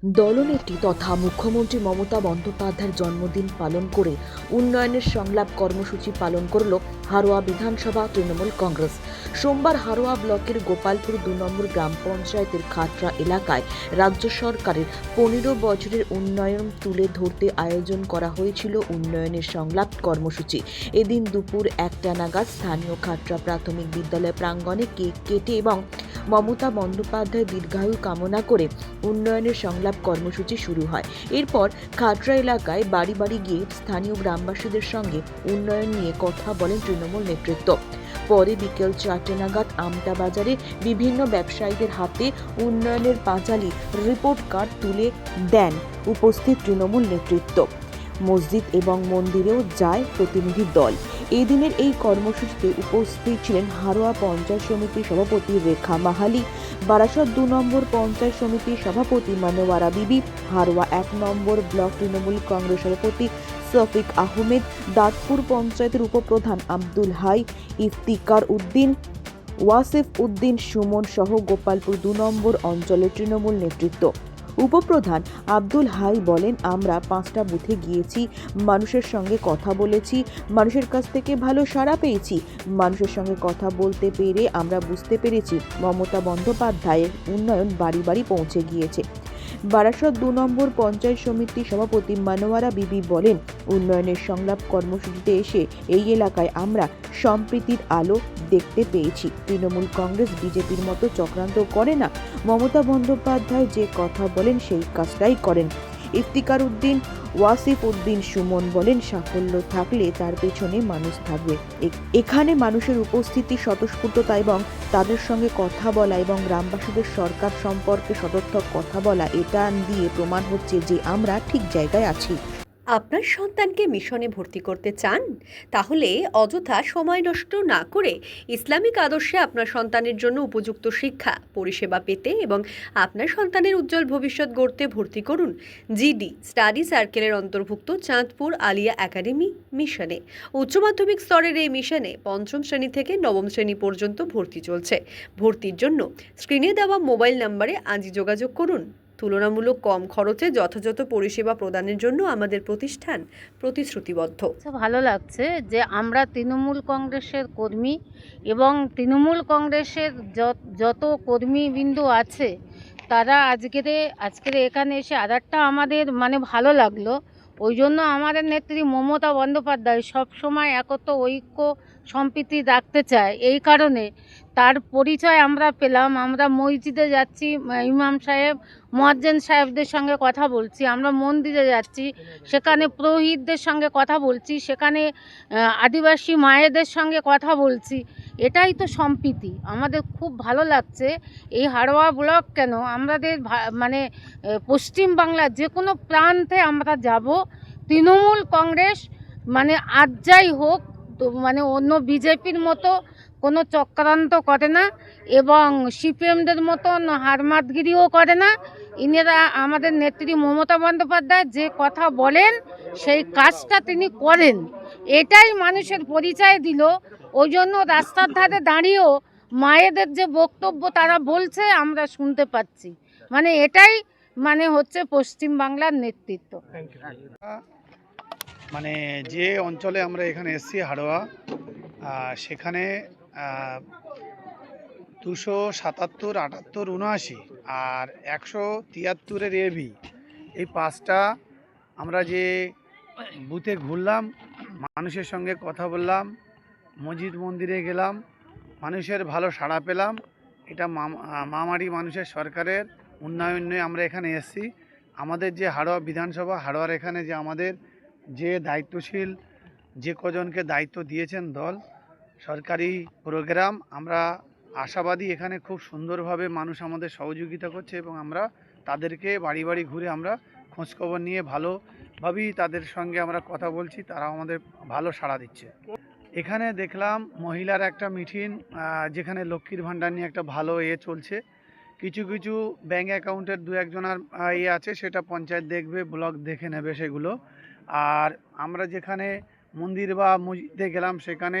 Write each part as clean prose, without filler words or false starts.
দলনেত্রী তথা মুখ্যমন্ত্রী মমতা বন্দ্যোপাধ্যায়ের জন্মদিন পালন করে উন্নয়নের সংলাপ কর্মসূচি পালন করল হারোয়া বিধানসভা তৃণমূল কংগ্রেস। সোমবার হারোয়া ব্লকের গোপালপুর 2 নম্বর গ্রাম পঞ্চায়েতের খাটরা এলাকায় রাজ্য সরকারের 15 বছরের উন্নয়ন তুলে ধরতে আয়োজন করা হয়েছিল উন্নয়নের সংলাপ কর্মসূচি। এদিন দুপুর 1টা নাগাদ স্থানীয় খাটরা প্রাথমিক বিদ্যালয় প্রাঙ্গণে কেক কেটে এবং মমতা বন্দ্যোপাধ্যায় দীর্ঘায়ু কামনা করে উন্নয়নের সংলাপ কর্মসূচি শুরু হয়। এরপর খাটরা এলাকায় বাড়ি বাড়ি গিয়ে স্থানীয় গ্রামবাসীদের সঙ্গে উন্নয়ন নিয়ে কথা বলেন তৃণমূল নেতৃত্ব। পরে বিকেল 4টে নাগাদ আমটা বাজারে বিভিন্ন ব্যবসায়ীদের হাতে উন্নয়নের পাঁচালী রিপোর্ট কার্ড তুলে দেন উপস্থিত তৃণমূল নেতৃত্ব। মসজিদ এবং মন্দিরেও যায় প্রতিনিধি দল। এই দিনের এই কর্মসূচিতে উপস্থিত ছিলেন হারোয়া পঞ্চায়েত সমিতির সভাপতি রেখা মাহালি, বারাসত 2 নম্বর পঞ্চায়েত সমিতির সভাপতি মানোয়ারা বিবি, হারোয়া 1 নম্বর ব্লক তৃণমূল কংগ্রেস সভাপতি শফিক আহমেদ, দাঁতপুর পঞ্চায়েতের উপপ্রধান আব্দুল হাই, ইফতিকার উদ্দিন, ওয়াসিফ উদ্দিন সুমন সহ গোপালপুর 2 নম্বর অঞ্চলের তৃণমূল নেতৃত্ব। উপপ্রধান আব্দুল হাই বলেন, আমরা 5টা বুথে গিয়েছি, মানুষের সঙ্গে কথা বলেছি, মানুষের কাছ থেকে ভালো সাড়া পেয়েছি। মানুষের সঙ্গে কথা বলতে পেরে আমরা বুঝতে পেরেছি মমতা বন্দ্যোপাধ্যায়ের উন্নয়ন বাড়ি বাড়ি পৌঁছে গিয়েছে। বারাসত 2 নম্বর পঞ্চায়েত সমিতির সভাপতি মানোয়ারা বিবি বলেন, উন্নয়নের সংলাপ কর্মসূচিতে এসে এই এলাকায় আমরা সম্প্রীতির আলো দেখতে পেয়েছি। তৃণমূল কংগ্রেস বিজেপির মতো চক্রান্ত করে না। মমতা বন্দ্যোপাধ্যায় যে কথা বলেন সেই কাজটাই করেন। ইফতিকার উদ্দিন, ওয়াসিফ উদ্দিন সুমন বলেন, সাফল্য থাকলে তার পেছনে মানুষ থাকবে। এখানে মানুষের উপস্থিতি, স্বতঃস্ফূর্ততা এবং তাদের সঙ্গে কথা বলা এবং গ্রামবাসীদের সরকার সম্পর্কে সদর্থক কথা বলা, এটা দিয়ে প্রমাণ হচ্ছে যে আমরা ঠিক জায়গায় আছি। আপনার সন্তানকে মিশনে ভর্তি করতে চান? তাহলে অযথা সময় নষ্ট না করে ইসলামিক আদর্শে আপনার সন্তানের জন্য উপযুক্ত শিক্ষা পরিষেবা পেতে এবং আপনার সন্তানের উজ্জ্বল ভবিষ্যৎ গড়তে ভর্তি করুন জিডি স্টাডি সার্কেলের অন্তর্ভুক্ত চাঁদপুর আলিয়া একাডেমি মিশনে। উচ্চ মাধ্যমিক স্তরের এই মিশনে 5ম শ্রেণী থেকে 9ম শ্রেণী পর্যন্ত ভর্তি চলছে। ভর্তির জন্য স্ক্রিনে দেওয়া মোবাইল নম্বরে আজই যোগাযোগ করুন। তুলনামূলক কম খরচে যথাযথ পরিষেবা প্রদানের জন্য আমাদের প্রতিষ্ঠান প্রতিশ্রুতিবদ্ধ। ভালো লাগছে যে আমরা তৃণমূল কংগ্রেসের কর্মী এবং তৃণমূল কংগ্রেসের যত কর্মীবৃন্দ আছে তারা আজকের এখানে এসে আরেকটা আমাদের ভালো লাগলো। ওই জন্য আমাদের নেত্রী মমতা বন্দ্যোপাধ্যায় সবসময় একত্র ঐক্য সম্প্রীতি রাখতে চায়। এই কারণে তার পরিচয় আমরা পেলাম। আমরা মসজিদে যাচ্ছি, ইমাম সাহেব মুয়াজ্জিন সাহেবদের সঙ্গে কথা বলছি, আমরা মন্দিরে যাচ্ছি, সেখানে পুরোহিতদের সঙ্গে কথা বলছি, সেখানে আদিবাসী মায়েদের সঙ্গে কথা বলছি। এটাই তো সম্প্রীতি। আমাদের খুব ভালো লাগছে। এই হারোয়া ব্লক কেন, আমাদের পশ্চিম বাংলার যে কোনো প্রান্তে আমরা যাব, তৃণমূল কংগ্রেস আজ যাই হোক তো অন্য বিজেপির মতো কোনো চক্রান্ত করে না এবং সিপিএমদের মতন হারমাতগিরিও করে না। ইনারা আমাদের নেত্রী মমতা বন্দ্যোপাধ্যায় যে কথা বলেন সেই কাজটা তিনি করেন, এটাই মানুষের পরিচয় দিল। ওই জন্য রাস্তার ধারে দাঁড়িয়েও মায়েদের যে বক্তব্য তারা বলছে আমরা শুনতে পাচ্ছি। এটাই হচ্ছে পশ্চিম বাংলার নেতৃত্ব। যে অঞ্চলে আমরা এখানে এসেছি হাড়োয়া, সেখানে 277, 78, 79 আর 173-এর এবি, এই 5টা আমরা যে বুথে ঘুরলাম, মানুষের সঙ্গে কথা বললাম, মসজিদ মন্দিরে গেলাম, মানুষের ভালো সাড়া পেলাম। এটা মামারি মানুষের সরকারের উন্নয়নে আমরা এখানে এসেছি। আমাদের যে হাড়োয়া বিধানসভা, হাড়োয়ার এখানে যে আমাদের যে দায়িত্বশীল যে কজনকে দায়িত্ব দিয়েছেন দল, সরকারি প্রোগ্রাম, আমরা আশাবাদী এখানে খুব সুন্দরভাবে মানুষ আমাদের সহযোগিতা করছে এবং আমরা তাদেরকে বাড়ি বাড়ি ঘুরে আমরা খোঁজখবর নিয়ে ভালোভাবেই তাদের সঙ্গে আমরা কথা বলছি, তারা আমাদের ভালো সাড়া দিচ্ছে। এখানে দেখলাম মহিলার একটা মিটিং, যেখানে লক্ষ্মীর ভাণ্ডার নিয়ে একটা ভালো চলছে। কিছু কিছু ব্যাঙ্ক অ্যাকাউন্টের 2-1জনের আছে, সেটা পঞ্চায়েত দেখবে, ব্লক দেখে নেবে সেগুলো। আর আমরা যেখানে মন্দির বা মসজিদে গেলাম, সেখানে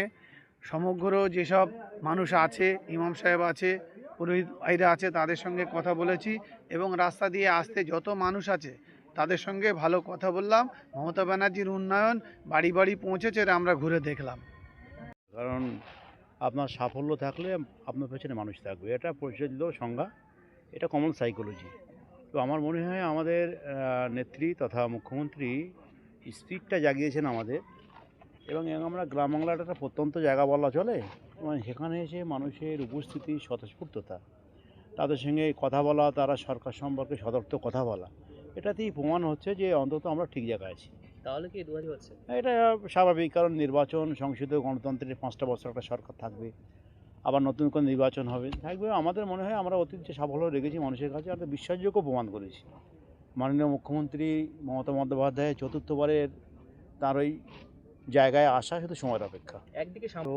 সমগ্র যেসব মানুষ আছে, ইমাম সাহেব আছে, পুরোহিত ভাইরা আছে তাদের সঙ্গে কথা বলেছি এবং রাস্তা দিয়ে আসতে যত মানুষ আছে তাদের সঙ্গে ভালো কথা বললাম। মমতা ব্যানার্জির উন্নয়ন বাড়ি বাড়ি পৌঁছেছে, এটা আমরা ঘুরে দেখলাম। কারণ আপনার সাফল্য থাকলে আপনার পেছনে মানুষ থাকবে, এটা প্রচলিত সংজ্ঞা, এটা কমন সাইকোলজি। তো আমার মনে হয় আমাদের নেত্রী তথা মুখ্যমন্ত্রী স্পিডটা জাগিয়েছেন আমাদের, এবং আমরা গ্রাম বাংলাটা একটা প্রত্যন্ত জায়গা বলা চলে, এবং সেখানে এসে মানুষের উপস্থিতি, স্বতঃস্ফূর্ততা, তাদের সঙ্গে কথা বলা, তারা সরকার সম্পর্কে সদর্থক কথা বলা, এটাতেই প্রমাণ হচ্ছে যে অন্তত আমরা ঠিক জায়গায় আছি। তাহলে কি দুয়ারি হচ্ছে? এটা স্বাভাবিক, কারণ নির্বাচন, সংসদীয় গণতন্ত্রের 5টা বছর একটা সরকার থাকবে, আবার নতুন করে নির্বাচন থাকবে। আমাদের মনে হয় আমরা অতীত যে সাফল্য রেখেছি মানুষের কাছে, একটা বিশ্বাসযোগ্য প্রমাণ করেছি। মাননীয় মুখ্যমন্ত্রী মমতা বন্দ্যোপাধ্যায় চতুর্থবারের তার ওই জায়গায় আসা শুধু সময়ের অপেক্ষা। একদিকে তো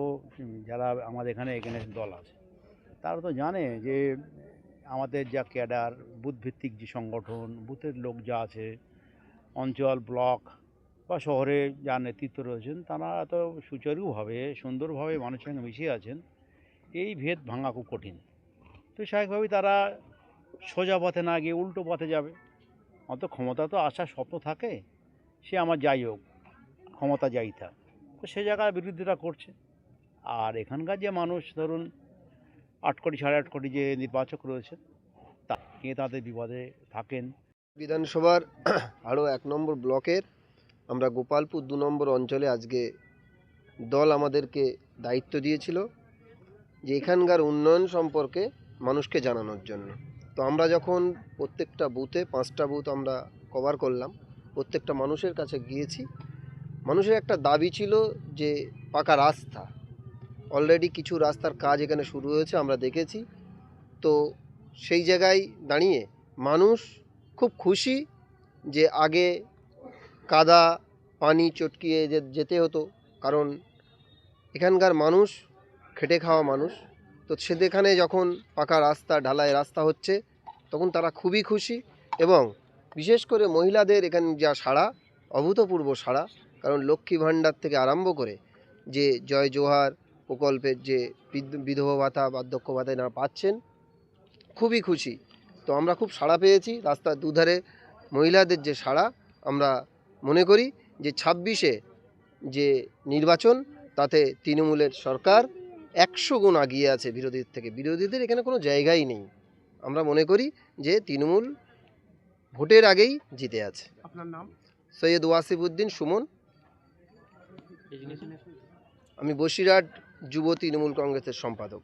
যারা আমাদের এখানে দল আছে তারা তো জানে যে আমাদের যা ক্যাডার, বুথভিত্তিক যে সংগঠন, বুথের লোক যা আছে, অঞ্চল, ব্লক বা শহরে যার নেতৃত্ব রয়েছেন, তারা এত সুচারুভাবে, সুন্দরভাবে মানুষের সঙ্গে মিশে আছেন, এই ভেদ ভাঙা খুব কঠিন। তো স্বাভাবিকভাবেই তারা সোজা পথে না গিয়ে উল্টো পথে যাবে। অত ক্ষমতা তো আসার স্বপ্ন থাকে, সে আমার যাই হোক, ক্ষমতা যাই থাক, তো সে জায়গায় বিরোধীরা করছে। আর এখানকার যে মানুষ, ধরুন 8 কোটি 8.5 কোটি যে নির্বাচক রয়েছে, কে তাদের বিপদে থাকেন। বিধানসভার আরও 1 নম্বর ব্লকের আমরা গোপালপুর 2 নম্বর অঞ্চলে আজকে দল আমাদেরকে দায়িত্ব দিয়েছিল যে এখানকার উন্নয়ন সম্পর্কে মানুষকে জানানোর জন্য। তো আমরা যখন প্রত্যেকটা বুথে 5টা বুথ আমরা কভার করলাম, প্রত্যেকটা মানুষের কাছে গিয়েছি। মানুষের একটা দাবি ছিল যে পাকা রাস্তা, অলরেডি কিছু রাস্তার কাজ এখানে শুরু হয়েছে, আমরা দেখেছি। তো সেই জায়গায় দাঁড়িয়ে মানুষ খুব খুশি যে আগে কাদা পানি চটকিয়ে যেতে হতো, কারণ এখানকার মানুষ খেটে খাওয়া মানুষ। তো সেখানে যখন পাকা রাস্তা, ঢালাই রাস্তা হচ্ছে, তখন তারা খুবই খুশি। এবং বিশেষ করে মহিলাদের এখানে যা সাড়া, অভূতপূর্ব সাড়া, কারণ লক্ষ্মী ভাণ্ডার থেকে আরম্ভ করে যে জয় জোহার প্রকল্পের যে বিধবা ভাতা, বার্ধক্য ভাতা এনারা পাচ্ছেন, খুবই খুশি। তো আমরা খুব সাড়া পেয়েছি রাস্তার দুধারে মহিলাদের যে সাড়া। আমরা মনে করি যে 26-এ যে নির্বাচন, তাতে তৃণমূলের সরকার 100 গুণ এগিয়ে আছে বিরোধীদের থেকে। বিরোধীদের এখানে কোনো জায়গাই নেই। আমরা মনে করি যে তৃণমূল ভোটের আগেই জিতে আছে। আপনার নাম? সৈয়দ ওয়াসিফউদ্দিন সুমন। আমি বসিরহাট যুব তৃণমূল কংগ্রেসের সম্পাদক।